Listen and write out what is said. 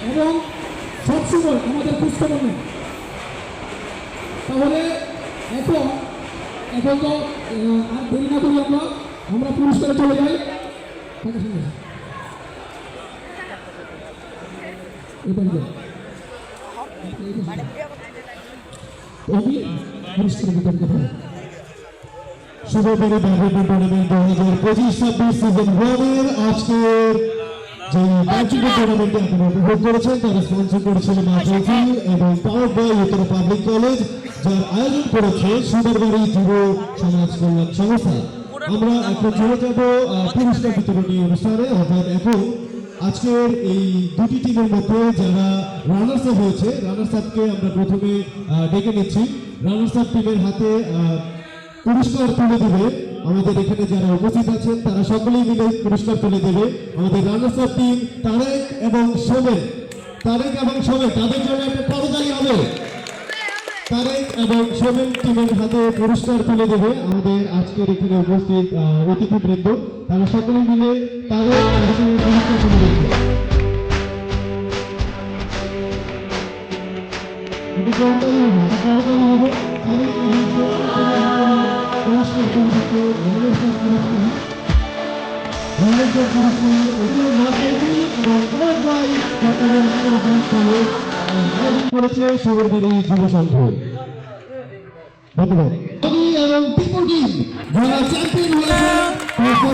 এবং সবসময় আমাদের খোঁজখবর নেই। তাহলে এখন এখন তো আর দেরি না করি আমরা পুরস্কারে চলে যাই। পুরস্কার বিতরণ করতে হবে। শুভবাড়ি ব্যাডমিন্টন টুর্নামেন্ট 2025-26 সিজন 1-এর আজকের যে ব্যাডমিন্টন টুর্নামেন্টে আপনারা উপভোগ করেছেন তারা স্পন্সর করেছিল মাঠেজি এবং পাওয়ার বাই উত্তর পাবলিক কলেজ, যার আয়োজন করেছে সুন্দরবাড়ি যুব সমাজ কল্যাণ সংস্থা। আমরা এখন চলে যাব পুরস্কার বিতরণী অনুষ্ঠানে। অর্থাৎ এখন আজকের এই দুটি টিমের মধ্যে যারা রানার্স আপ হয়েছে, রানার্স আপকে আমরা প্রথমে ডেকে নিচ্ছি। রানার্স আপ টিমের হাতে পুরস্কার তুলে দেবে আমাদের এখানে যারা উপস্থিত আছেন, তারা সকলেই মিলে পুরস্কার তুলে দেবে। আমাদের রানার্স আপ টিম তারেক এবং সোমেন, তাদের জন্য একটা করতালি হবে। তারেক এবং সোমেন টিমের হাতে পুরস্কার তুলে দেবে আমাদের আজকের এখানে উপস্থিত অতিথিবৃন্দ। তারা সকলেই মিলে তারেক পুরস্কার তুলে দেবে। করেছে সুন্দরবাড়ি যুব সংঘ। ধন্যবাদ। এবং পিপল টিম যারা চ্যাম্পিয়ন হয়েছে